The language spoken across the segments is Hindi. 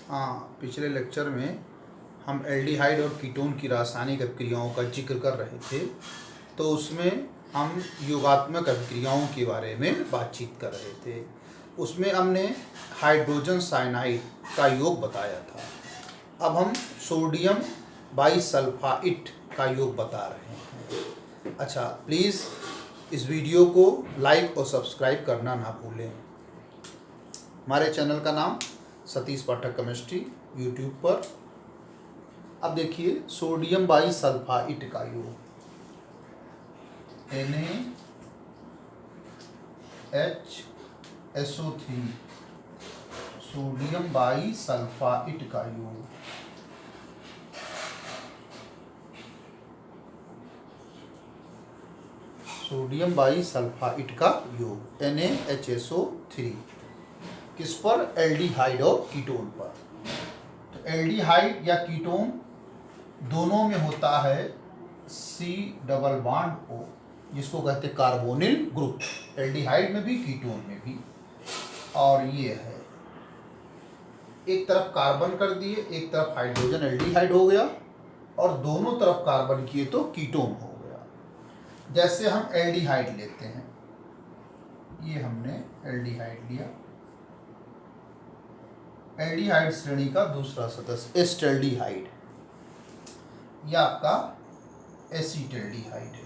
हाँ, पिछले लेक्चर में हम एल्डिहाइड और कीटोन की रासायनिक अभिक्रियाओं का जिक्र कर रहे थे। तो उसमें हम योगात्मक अभिक्रियाओं के बारे में बातचीत कर रहे थे। उसमें हमने हाइड्रोजन साइनाइड का योग बताया था। अब हम सोडियम बाइसल्फाइड का योग बता रहे हैं। अच्छा, प्लीज़ इस वीडियो को लाइक और सब्सक्राइब करना ना भूलें। हमारे चैनल का नाम सतीश पाठक केमिस्ट्री यूट्यूब पर। अब देखिए सोडियम बाइसल्फाइड का योग NaHSO3 सोडियम बाइसल्फाइड का योग सोडियम बाइसल्फाइड का योग NaHSO3 किस पर? एल्डिहाइड और कीटोन पर। तो एल्डिहाइड या कीटोन दोनों में होता है C डबल बॉन्ड O, जिसको कहते हैं कार्बोनिल ग्रुप। एल्डिहाइड में भी कीटोन में भी। और ये है, एक तरफ कार्बन कर दिए, एक तरफ हाइड्रोजन एल्डिहाइड हो गया, और दोनों तरफ कार्बन किए तो कीटोन हो गया। जैसे हम एल्डिहाइड लेते हैं, ये हमने एल्डिहाइड लिया, एल्डिहाइड श्रेणी का दूसरा सदस्य एस्टल्डिहाइड, यह आपका एसीटल्डिहाइड है।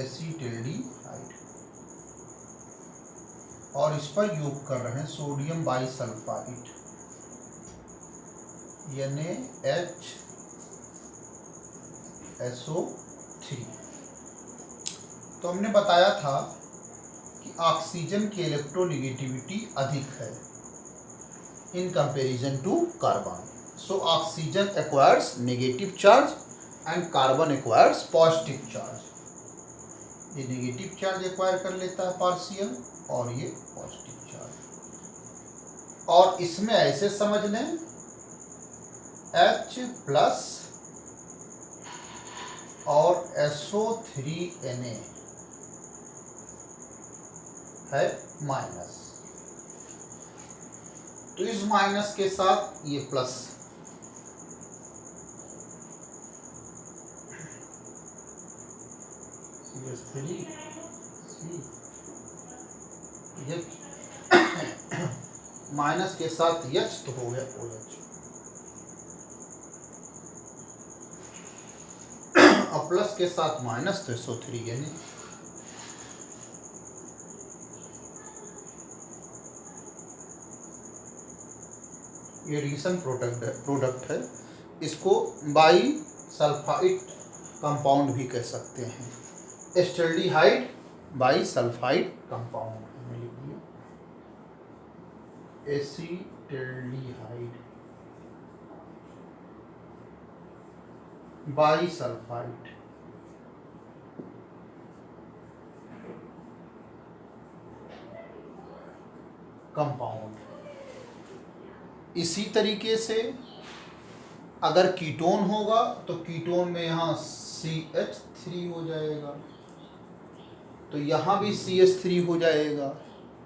एसीटल्डिहाइड, और इस पर योग कर रहे हैं सोडियम बाइसल्फाइड NaHSO3। तो हमने बताया था कि ऑक्सीजन की इलेक्ट्रोनेगेटिविटी अधिक है in comparison to carbon. So oxygen acquires negative charge and carbon acquires positive charge. ये नेगेटिव चार्ज एक्वायर कर लेता है पार्शियल, और ये पॉजिटिव चार्ज। और इसमें ऐसे समझ लें H प्लस और SO3Na है माइनस, तो इस माइनस के साथ ये प्लस। माइनस के साथ H तो हो गया OH, और प्लस के साथ माइनस तो SO3 यानी। ये एडिशन प्रोडक्ट है। इसको बाइसल्फाइड कंपाउंड भी कह सकते हैं। एस्टल्डिहाइड बाइसल्फाइड कंपाउंड में लिख दिया एसीटल्डिहाइड बाइसल्फाइड कंपाउंड। इसी तरीके से अगर कीटोन होगा तो कीटोन में यहाँ CH3 हो जाएगा, तो यहाँ भी CH3 हो जाएगा।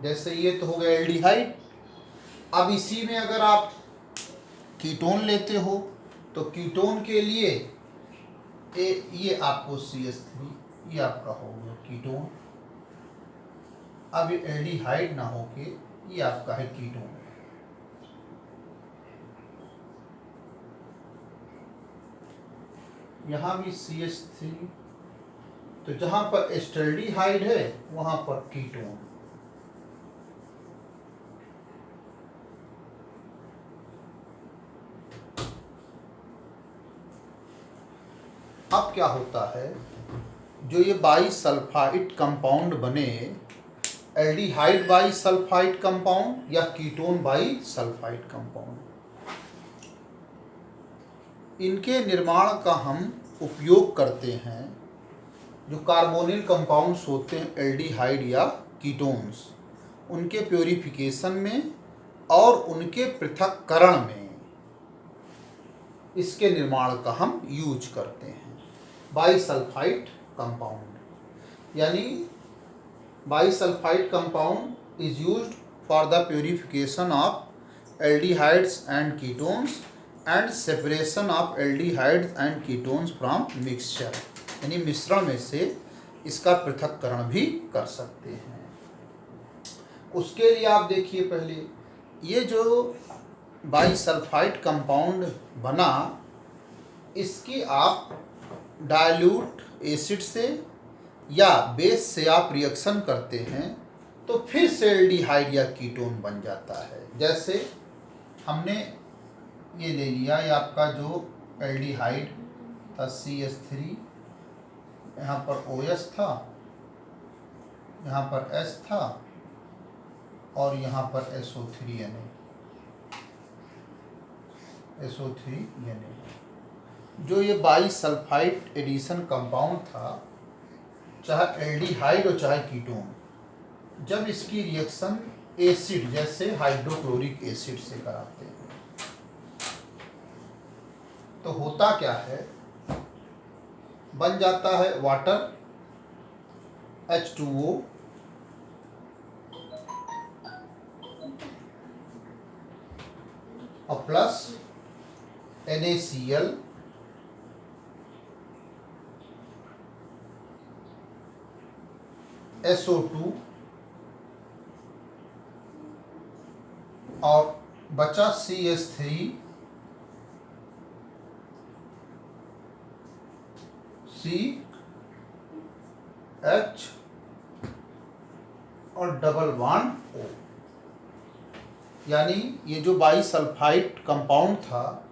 जैसे ये तो हो गया एल्डिहाइड। अब इसी में अगर आप कीटोन लेते हो तो कीटोन के लिए ये आपको CH3, ये आपका हो गया कीटोन। अब ये एल्डिहाइड ना होके ये आपका है कीटोन। यहाँ भी CH3, तो जहाँ पर एस्टल्डिहाइड है वहाँ पर कीटोन। अब क्या होता है, जो ये बाइसल्फाइड कंपाउंड बने, एल्डिहाइड बाइसल्फाइड कंपाउंड या कीटोन बाइसल्फाइड कंपाउंड, इनके निर्माण का हम उपयोग करते हैं। जो कार्बोनिल कंपाउंड्स होते हैं एल्डिहाइड या कीटोन्स, उनके प्योरिफिकेशन में और उनके पृथक्करण में इसके निर्माण का हम यूज करते हैं। बाइसल्फाइड कंपाउंड, यानी bisulphide compound is used for the purification of aldehydes and ketones and separation of aldehydes and ketones from mixture, यानी मिश्रण में से इसका पृथक्करण भी कर सकते हैं। उसके लिए आप देखिए, पहले ये जो बाईसल्फाइड कंपाउंड बना, इसकी आप डाइल्यूट एसिड से या बेस से आप रिएक्शन करते हैं तो फिर से एल्डिहाइड या कीटोन बन जाता है। जैसे हमने ये ले लिया, ये आपका जो एल्डिहाइड था CH3, यहाँ पर OH था, यहाँ पर S था और यहाँ पर SO3Na। जो ये बाईसल्फाइड एडिशन कंपाउंड था, चाहे एल्डिहाइड और चाहे कीटोन, जब इसकी रिएक्शन एसिड जैसे हाइड्रोक्लोरिक एसिड से कराते हैं तो होता क्या है, बन जाता है वाटर H2O और प्लस NaCl SO2 और बचा CH3 CH और डबल बॉन्ड O। यानी ये जो बाईसल्फाइड कंपाउंड था,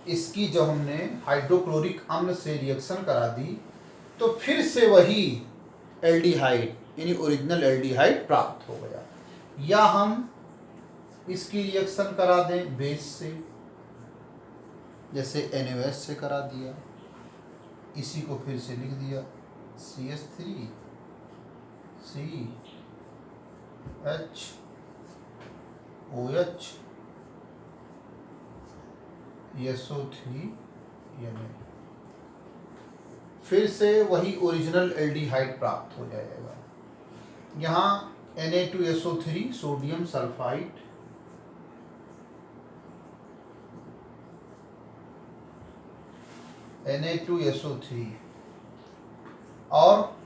इसकी जब हमने हाइड्रोक्लोरिक अम्ल से रिएक्शन करा दी तो फिर से वही एल्डिहाइड यानी ओरिजिनल एल्डिहाइड प्राप्त हो गया। या हम इसकी रिएक्शन करा दें बेस से, जैसे NaOH से करा दिया, इसी को फिर से लिख दिया CH3 CHOH SO3Na, फिर से वही ओरिजिनल एल्डिहाइड प्राप्त हो जाएगा। यहाँ Na2SO3 सोडियम सल्फाइड, Na2SO3 और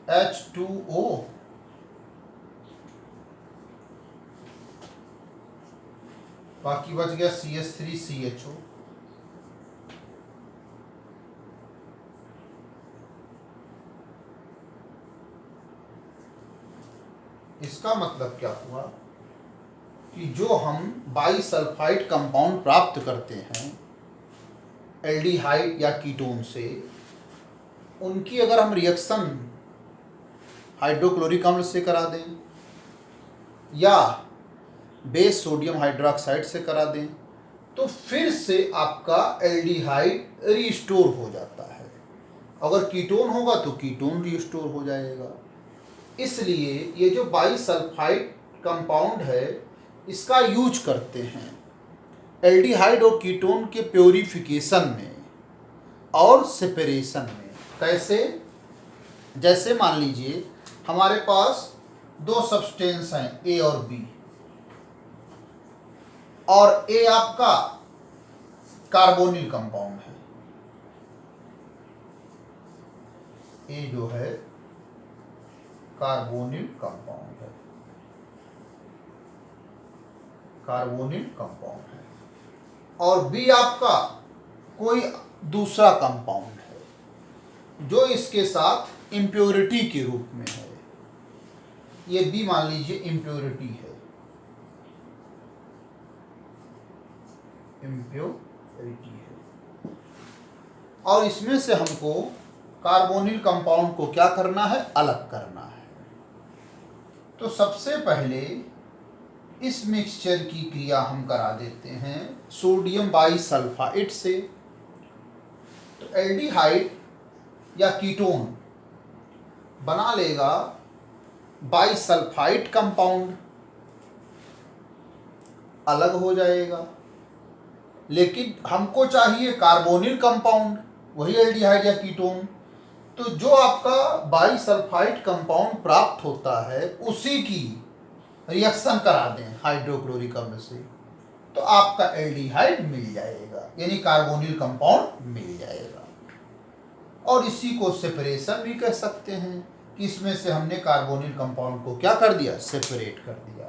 H2O बाकी बच गया CH3CHO। इसका मतलब क्या हुआ कि जो हम बाईसल्फाइड कंपाउंड प्राप्त करते हैं एल्डिहाइड या कीटोन से, उनकी अगर हम रिएक्शन हाइड्रोक्लोरिक अम्ल से करा दें या बेस सोडियम हाइड्रोक्साइड से करा दें तो फिर से आपका एल्डिहाइड रिस्टोर हो जाता है। अगर कीटोन होगा तो कीटोन रिस्टोर हो जाएगा। इसलिए ये जो बाईसल्फाइड कंपाउंड है, इसका यूज करते हैं एल्डिहाइड और कीटोन के प्योरिफिकेशन में और सेपरेशन में। कैसे? जैसे मान लीजिए हमारे पास दो सब्सटेंस हैं A और B, और A आपका कार्बोनिल कंपाउंड है, A जो है कार्बोनिल कंपाउंड है, कार्बोनिल कंपाउंड है, और B आपका कोई दूसरा कंपाउंड है जो इसके साथ इम्प्योरिटी के रूप में है। ये B मान लीजिए इम्प्योरिटी है, इम्प्योरिटी है, और इसमें से हमको कार्बोनिल कंपाउंड को क्या करना है? अलग करना है। तो सबसे पहले इस मिक्सचर की क्रिया हम करा देते हैं सोडियम बाईसल्फाइड से। तो एल्डिहाइड या कीटोन बना लेगा बाईसल्फाइड कंपाउंड, अलग हो जाएगा। लेकिन हमको चाहिए कार्बोनिल कंपाउंड, वही एल्डिहाइड या कीटोन। तो जो आपका बाईसल्फाइड कंपाउंड प्राप्त होता है, उसी की रिएक्शन करा दें हाइड्रोक्लोरिक अम्ल से, तो आपका एल्डिहाइड मिल जाएगा, यानी कार्बोनिल कंपाउंड मिल जाएगा। और इसी को सेपरेशन भी कह सकते हैं कि इसमें से हमने कार्बोनिल कंपाउंड को क्या कर दिया, सेपरेट कर दिया।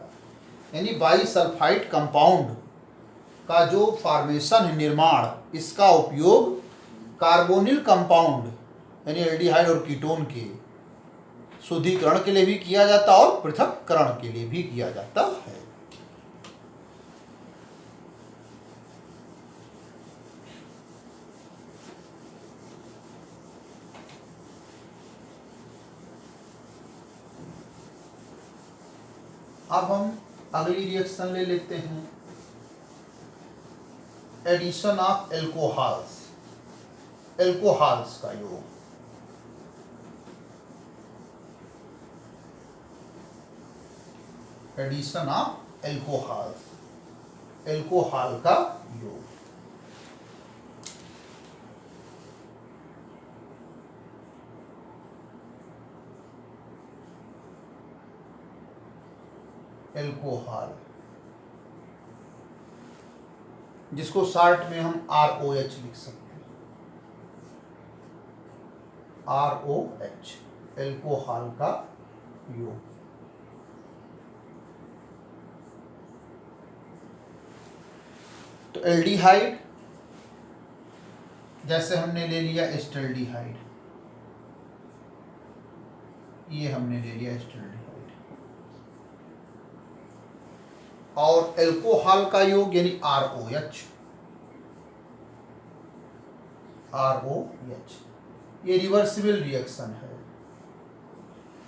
यानी बाईसल्फाइड कंपाउंड का जो फॉर्मेशन है, निर्माण, इसका उपयोग कार्बोनिल कंपाउंड यानी एल्डिहाइड और कीटोन के शुद्धिकरण के लिए भी किया जाता और पृथक्करण के लिए भी किया जाता है। अब हम अगली रिएक्शन ले लेते हैं, एडिशन ऑफ एल्कोहल्स, एल्कोहल्स का योग। एडिशन ऑफ एल्कोहल, एल्कोहल का योग। एल्कोहल, जिसको शॉर्ट में हम ROH लिख सकते हैं, ROH, एल्कोहल का योग। तो एल्डिहाइड जैसे हमने ले लिया एस्टल्डिहाइड, ये हमने ले लिया एस्टल्डिहाइड, और एल्कोहल का योग यानी ROH, ROH, ये रिवर्सिबल रिएक्शन है,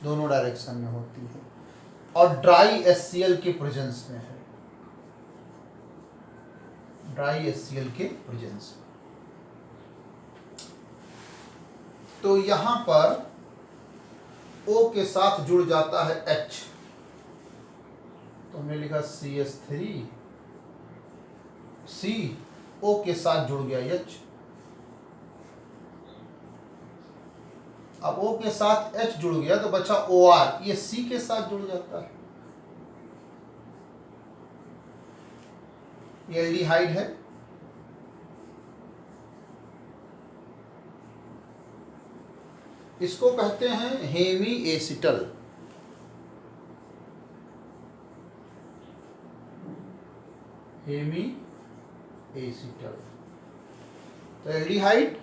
दोनों डायरेक्शन में होती है और ड्राई HCl के प्रेजेंस में है, ड्राई HCl के प्रेजेंस में। तो यहां पर O के साथ जुड़ जाता है H, तो हमने लिखा CH3, C, O के साथ जुड़ गया H, अब O के साथ H जुड़ गया तो बचा OR, ये C के साथ जुड़ जाता है, ये एल्डिहाइड है। इसको कहते हैं हेमी एसिटल, हेमी एसिटल। तो एल्डिहाइड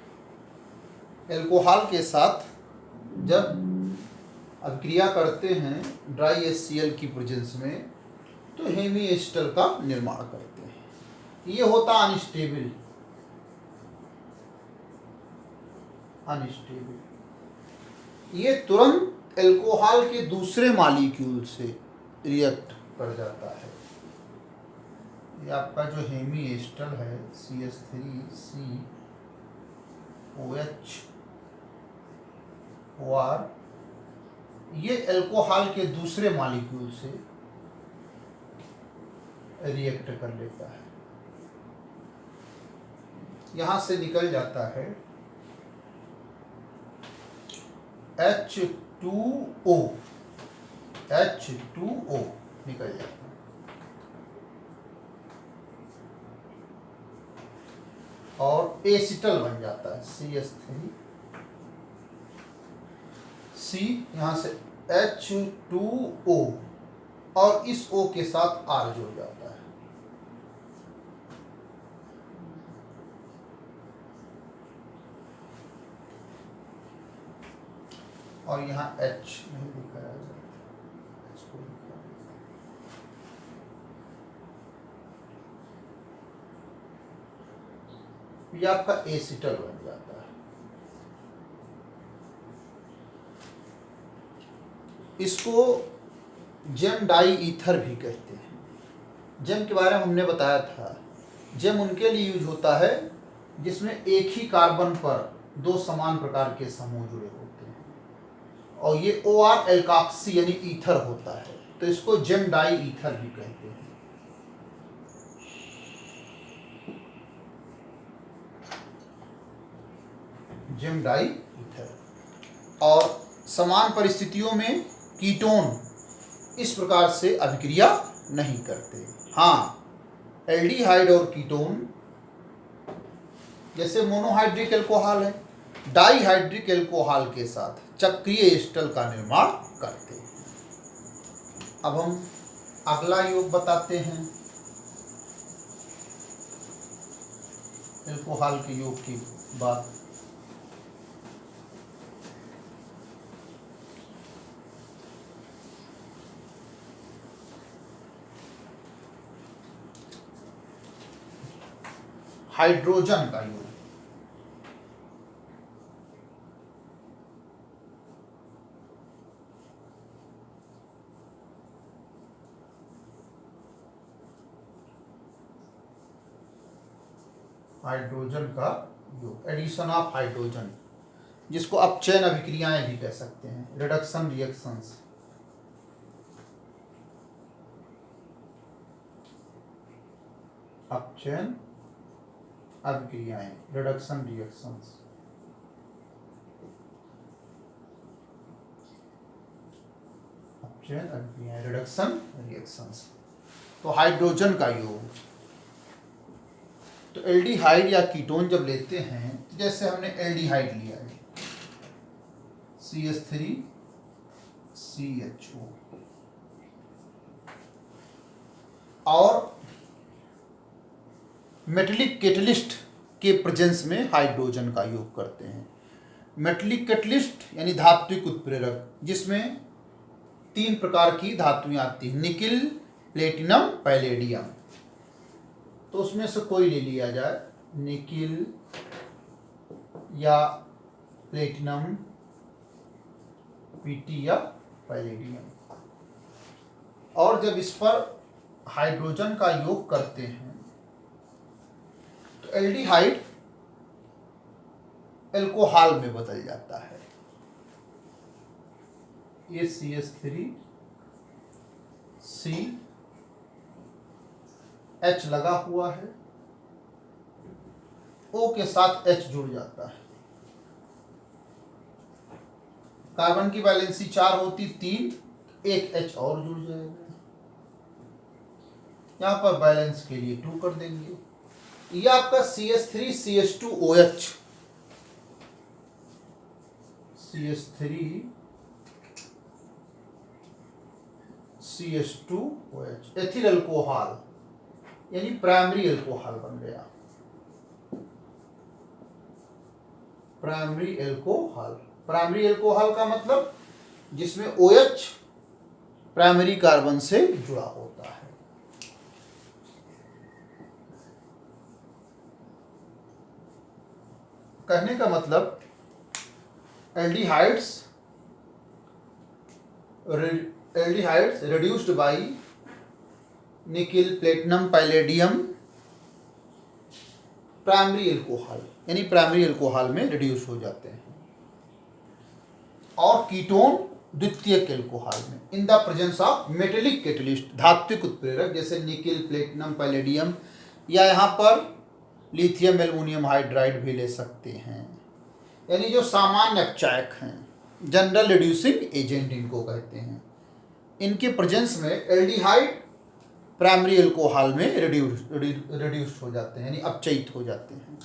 एल्कोहल के साथ जब अभिक्रिया करते हैं ड्राई HCl की प्रेजेंस में, तो हेमी एसिटल का निर्माण करते हैं। ये होता अनस्टेबल, अनस्टेबल, ये तुरंत एल्कोहल के दूसरे मॉलिक्यूल से रिएक्ट कर जाता है। ये आपका जो हेमी एसिटल है CH3, COH, OR, ये एल्कोहल के दूसरे मॉलिक्यूल से रिएक्ट कर लेता है, यहां से निकल जाता है H2O, H2O निकल जाता है, और एसिटल बन जाता है CH3, C, यहां से H2O, और इस O के साथ R जुड़ जाता है, और यहाँ H नहीं दिखाया जाता, H को लिखा है, ये आपका एसिटल बन जाता है। इसको जेम डाई ईथर भी कहते हैं। जेम के बारे में हमने बताया था, जेम उनके लिए यूज होता है जिसमें एक ही कार्बन पर दो समान प्रकार के समूह जुड़े होते हैं, और ये OR एल्काक्सी यानी ईथर होता है, तो इसको जेम डाई ईथर भी कहते हैं। Gem di ether. और समान परिस्थितियों में कीटोन इस प्रकार से अभिक्रिया नहीं करते। हाँ, एल्डिहाइड और कीटोन जैसे मोनोहाइड्रिक एल्कोहल है, डाईहाइड्रिक एल्कोहल के साथ चक्रीय एस्टर का निर्माण करते हैं। अब हम अगला योग बताते हैं, एल्कोहल के योग की बात। हाइड्रोजन का योग। हाइड्रोजन का योग, एडिशन ऑफ हाइड्रोजन, जिसको अपचयन अभिक्रियाएं भी कह सकते हैं, रिडक्शन रिएक्शंस। अपचयन अभिक्रियाएं, रिडक्शन रिएक्शंस। अपचयन अभिक्रियाएं, रिडक्शन रिएक्शंस। तो हाइड्रोजन का योग, तो एल्डिहाइड या कीटोन जब लेते हैं, तो जैसे हमने एल्डिहाइड लिया है CH3CHO, और मेटलिक कैटलिस्ट के प्रेजेंस में हाइड्रोजन का योग करते हैं। मेटलिक कैटलिस्ट यानी धात्विक उत्प्रेरक, जिसमें 3 प्रकार की धातुएं आती हैं, निकिल, प्लेटिनम, पैलेडियम। तो उसमें से कोई ले लिया जाए, निकिल या प्लेटिनम, पीटी या पैलेडियम। और जब इस पर हाइड्रोजन का योग करते हैं तो एल्डिहाइड एल्कोहल में बदल जाता है। ये CH3CH लगा हुआ है, O के साथ H जुड़ जाता है। कार्बन की वैलेंसी 4 होती, 3, एक H और जुड़ जाएगा। यहां पर बैलेंस के लिए 2 कर देंगे। ये आपका CH3CH2OH, CH3CH2OH एथिल अल्कोहल यानी प्राइमरी अल्कोहल बन गया। प्राइमरी अल्कोहल, प्राइमरी अल्कोहल का मतलब जिसमें OH प्राइमरी कार्बन से जुड़ा होता है। कहने का मतलब aldehydes reduced by nickel, platinum, palladium, primary alcohol यानी प्राइमरी अल्कोहल में रिड्यूस हो जाते हैं। और कीटोन द्वितीयक अल्कोहल में in the presence of metallic catalyst, धात्विक उत्प्रेरक जैसे निकिल, प्लेटिनम, पैलेडियम, या यहाँ पर लिथियम एल्युमिनियम हाइड्राइड भी ले सकते हैं, यानी जो सामान्य अपचायक हैं, जनरल रिड्यूसिंग एजेंट इनको कहते हैं। इनके प्रेजेंस में एल्डिहाइड प्राइमरी अल्कोहल में रिड्यूस्ड हो जाते हैं, यानी अपचयित हो जाते हैं।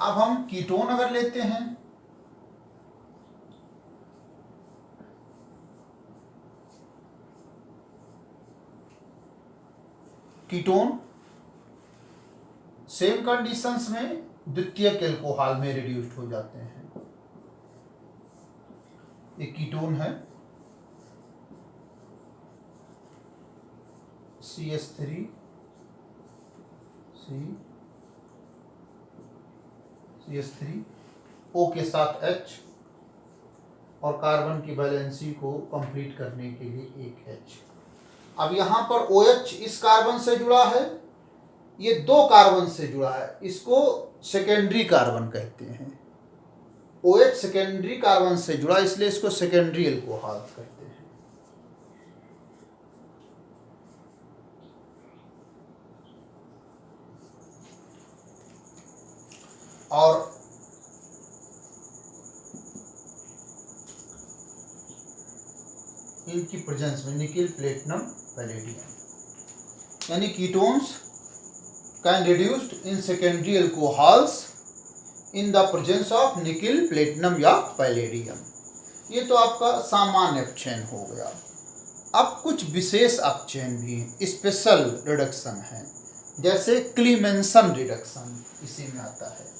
अब हम कीटोन अगर लेते हैं, कीटोन सेम कंडीशंस में द्वितीयक अल्कोहल में रिड्यूस्ड हो जाते हैं। एक कीटोन है CH3 O के साथ H, और कार्बन की वैलेंसी को कंप्लीट करने के लिए एक H। अब यहाँ पर OH इस कार्बन से जुड़ा है, ये 2 कार्बन से जुड़ा है, इसको सेकेंडरी कार्बन कहते हैं। OH सेकेंडरी कार्बन से जुड़ा, इसलिए इसको सेकेंडरी अल्कोहल कहते हैं। और इनकी प्रेजेंस में, निकिल, प्लेटिनम, पैलेडियम, यानी ketones can reduced in secondary alcohols in the presence of nickel, platinum या पैलेडियम। ये तो आपका सामान्य अपचयन हो गया। अब कुछ विशेष अपचयन भी हैं, स्पेशल रिडक्शन है, जैसे क्लीमेंसन रिडक्शन इसी में आता है।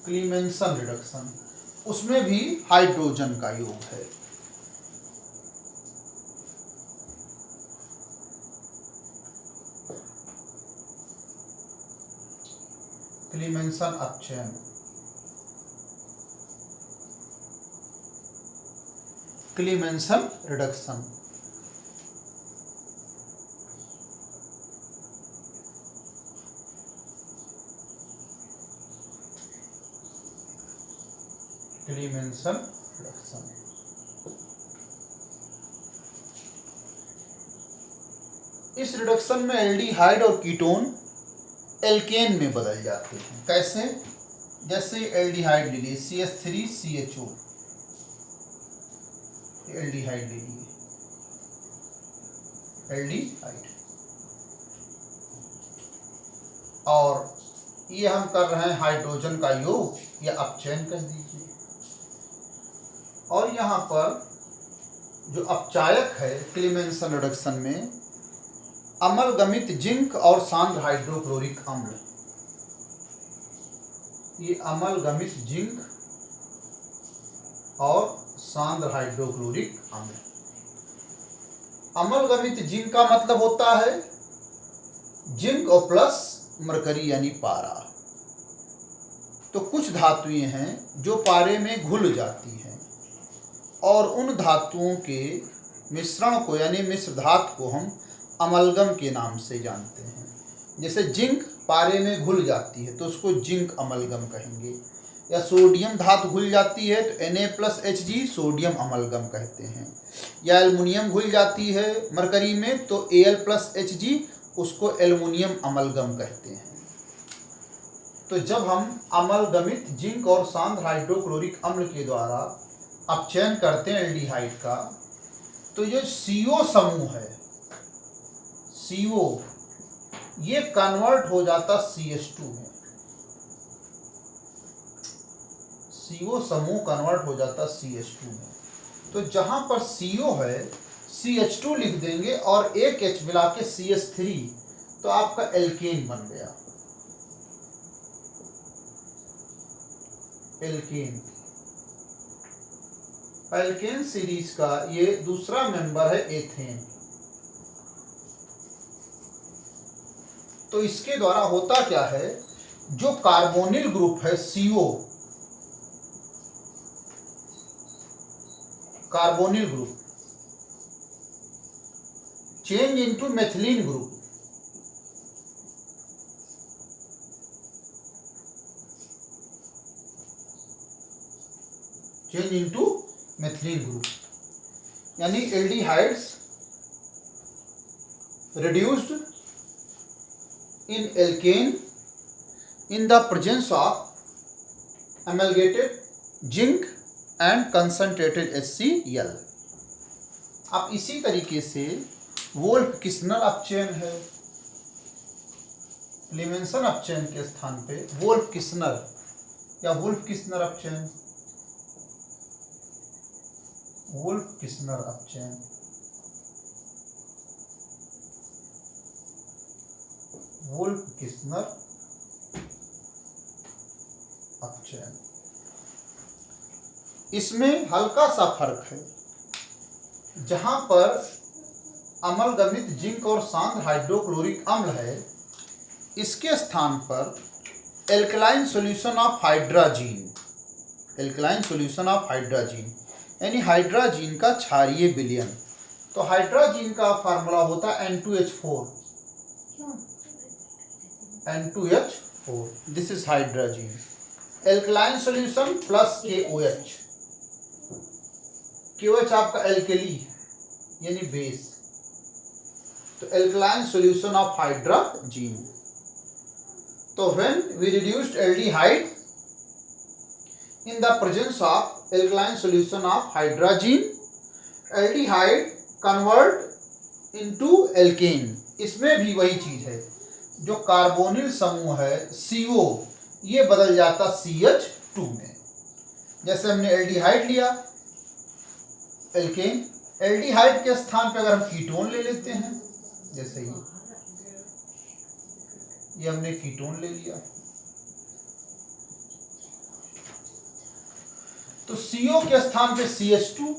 क्लीमेंसन रिडक्शन, उसमें भी हाइड्रोजन का योग है। क्लीमेंसन अपचयन, क्लीमेंसन रिडक्शन, क्लीमेंसन रिडक्शन। इस रिडक्शन में एल्डिहाइड और कीटोन एल्केन में बदल जाते हैं। कैसे? जैसे एल्डिहाइड ले लिए CH3CHO, एल्डिहाइड ले लिए, एल्डिहाइड, और ये हम कर रहे हैं हाइड्रोजन का योग या अपचयन कह दीजिए। और यहाँ पर जो अपचायक है क्लीमेंसन रिडक्शन में, अमलगमित जिंक और सांद्र हाइड्रोक्लोरिक अम्ल, ये अमलगमित जिंक और सांद्र हाइड्रोक्लोरिक अम्ल। अमलगमित जिंक का मतलब होता है जिंक और प्लस मरकरी यानी पारा। तो कुछ धातुएं हैं जो पारे में घुल जाती हैं और उन धातुओं के मिश्रण को यानी मिश्र धातु को हम अमलगम के नाम से जानते हैं। जैसे जिंक पारे में घुल जाती है तो उसको जिंक अमलगम कहेंगे, या सोडियम धातु घुल जाती है तो Na+Hg सोडियम अमलगम कहते हैं, या एल्युमिनियम घुल जाती है मरकरी में तो Al+Hg उसको एल्युमिनियम अमलगम कहते हैं। तो जब हम अमलगमित जिंक और सांद्र हाइड्रोक्लोरिक अम्ल के द्वारा अपचयन करते हैं एल्डिहाइड का, तो ये CO समूह है, CO, ये कन्वर्ट हो जाता CH2 में, CO समूह कन्वर्ट हो जाता CH2 में। तो जहां पर CO है CH2 लिख देंगे और एक H मिला के CH3, तो आपका एल्केन बन गया, एल्केन। एल्केन सीरीज का ये दूसरा मेंबर है एथेन। तो इसके द्वारा होता क्या है, जो कार्बोनिल ग्रुप है CO, carbonyl group change into methylene group, change into methylene group, यानी aldehydes reduced in alkane in the presence of amalgamated zinc and concentrated HCl। अब इसी तरीके से वोल्फ किस्नर अपचयन है, क्लीमेंसन अपचयन के स्थान पे वोल्फ किस्नर या वुल्फ किस्नर अपचयन, वुल्फ किस्नर अपचयन, वुल्फ किस्नर अपचयन। इसमें हल्का सा फर्क है, जहां पर अमलगमित जिंक और सांद्र हाइड्रोक्लोरिक अम्ल है, इसके स्थान पर alkaline solution of hydrazine, alkaline solution of hydrazine यानी हाइड्राजीन का क्षारीय विलयन। तो हाइड्राजीन का फार्मूला होता है N2H4, N2H4, this is hydrazine. Alkaline solution plus KOH, KOH आपका एल्कली यानी बेस, तो तो एल्कलाइन सॉल्यूशन ऑफ हाइड्रोजीन। तो when we reduced aldehyde in the presence of alkaline solution of hydrazine, aldehyde convert into alkane. इसमें भी वही चीज है, जो कार्बोनिल समूह है CO, ये बदल जाता CH2 में। जैसे हमने एल्डिहाइड लिया, एल्केन, एल्डिहाइड के स्थान पे अगर हम कीटोन ले लेते हैं, जैसे ये हमने कीटोन ले लिया, तो CO के स्थान पे CH2,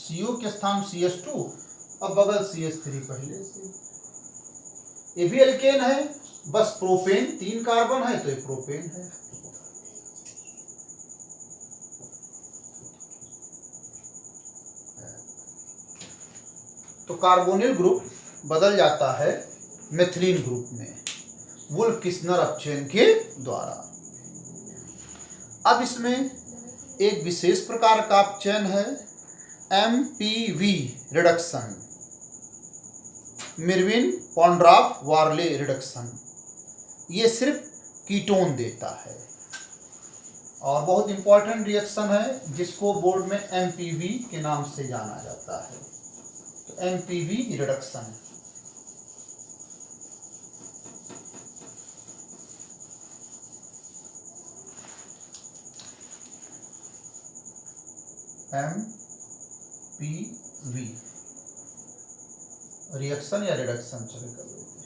CO के स्थान CH2, अब बगल CH3 पहले से। ये भी एल्केन है, बस प्रोपेन 3 कार्बन है तो ये प्रोपेन है। तो कार्बोनिल ग्रुप बदल जाता है मेथिलीन ग्रुप में वुल्फ किस्नर अपचयन के द्वारा। अब इसमें एक विशेष प्रकार का अपचयन है MPV रिडक्शन, मिर्विन पॉन्ड्राफ वार्ले रिडक्शन। ये सिर्फ कीटोन देता है और बहुत इंपॉर्टेंट रिएक्शन है, जिसको बोर्ड में MPV के नाम से जाना जाता है। तो MPV रिडक्शन, MPV रिएक्शन या रिडक्शन चले कर लेते हैं।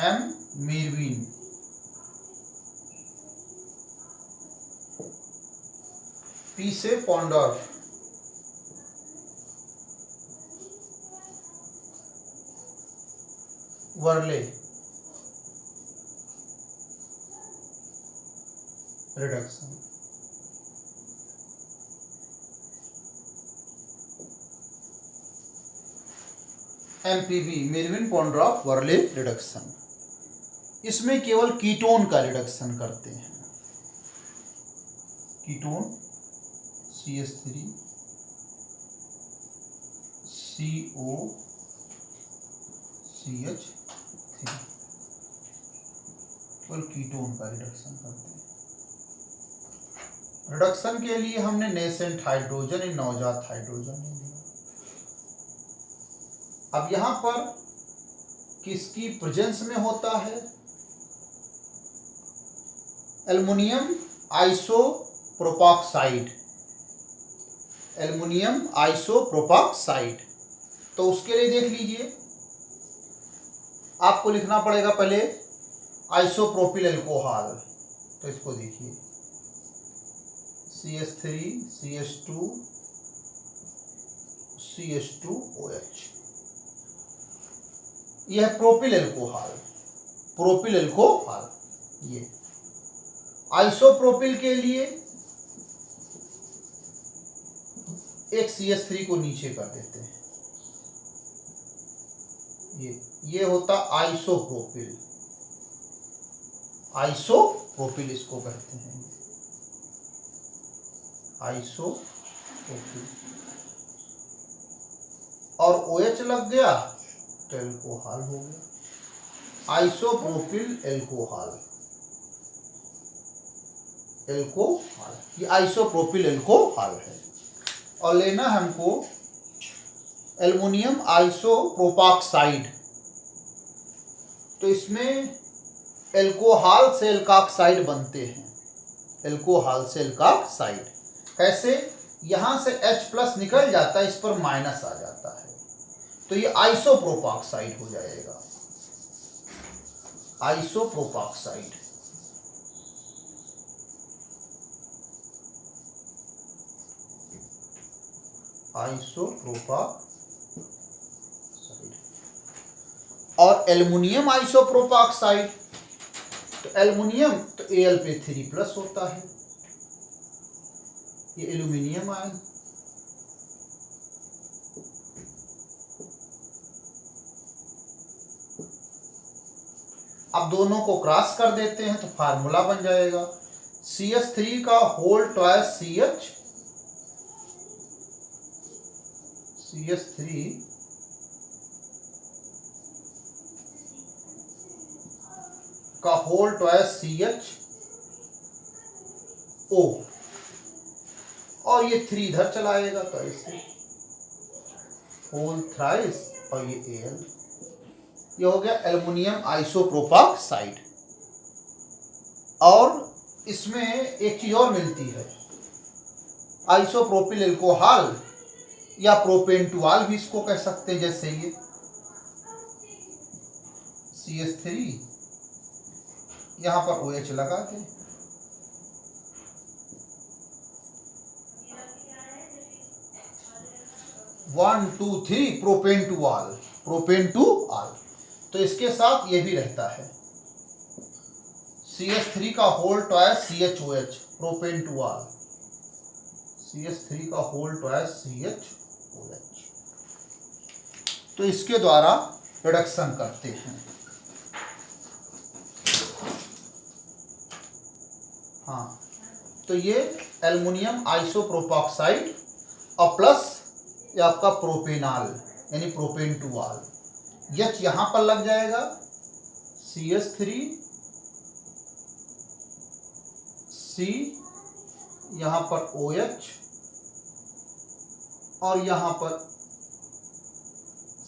M मिर्विन, P से पॉन्डॉर्फ, Varale reduction. MPV मिर्विन पॉन्ड्राफ Varale reduction, इसमें केवल कीटोन का रिडक्शन करते हैं। कीटोन CH3 CO CH3, केवल कीटोन का रिडक्शन करते हैं। रिडक्शन के लिए हमने नेसेंट हाइड्रोजन या नवजात हाइड्रोजन ले लिया। अब यहां पर किसकी प्रेजेंस में होता है? Aluminium isopropoxide, aluminium isopropoxide. तो उसके लिए देख लीजिए, आपको लिखना पड़ेगा पहले आइसोप्रोपिल एल्कोहल। तो इसको देखिए CH3 CH2 CH2OH, यह प्रोपिल एल्कोहल, प्रोपिल एल्कोहल। ये आइसोप्रोपिल के लिए एक CH3 को नीचे कर देते हैं, ये होता आइसोप्रोपिल, आइसोप्रोपिल इसको कहते हैं, आइसोप्रोपिल। और OH लग गया तो एल्कोहल हो गया, आइसोप्रोपिल एल्कोहल, एल्कोहल। ये आइसोप्रोपिल एल्कोहल है। और लेना हमको एल्युमिनियम आइसोप्रोपॉक्साइड। तो इसमें एल्कोहल से एल्काक्साइड बनते हैं, एल्कोहल से एल्काक्साइड। कैसे? यहां से H+ निकल जाता है, इस पर माइनस आ जाता है, तो ये आइसोप्रोपॉक्साइड हो जाएगा, आइसोप्रोपॉक्साइड। आइसोप्रोपॉक्साइड। और एल्युमिनियम आइसोप्रोपॉक्साइड, तो एल्युमिनियम तो Al पे 3+ होता है, ये एल्युमिनियम आयन। अब दोनों को क्रॉस कर देते हैं तो फार्मूला बन जाएगा CH3 का होल ट्वाइस CH3 का होल ट्वाइस CHO और ये 3 इधर चला आएगा तो ऐसे होल थ्राइस और ये Al, ये हो गया एल्युमिनियम आइसोप्रोपाक्साइड। और इसमें एक चीज और मिलती है, आइसोप्रोपिल एल्कोहल या प्रोपेंटुआल भी इसको कह सकते हैं। जैसे ये CH3 यहां पर OH लगा के, वन टू थ्री प्रोपेंटुआल, तो इसके साथ ये भी रहता है CH3 का होल ट्वाइस CHOH, प्रोपेंटुआल, CH3 का होल ट्वाइस CHOH। तो इसके द्वारा रिडक्शन करते हैं। हाँ, तो ये एल्युमिनियम आइसोप्रोपाक्साइड और प्लस ये आपका प्रोपेनाल यानी प्रोपेंटुआल, H यहां पर लग जाएगा, CH3 C यहां पर OH और यहां पर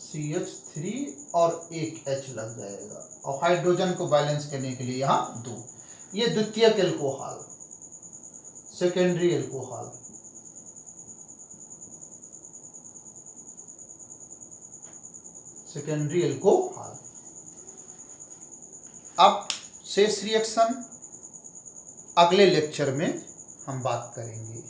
CH3 और एक H लग जाएगा और हाइड्रोजन को बैलेंस करने के लिए यहां 2। ये द्वितीयक alcohol, secondary alcohol. Secondary alcohol. अब शेष रिएक्शन अगले लेक्चर में हम बात करेंगे।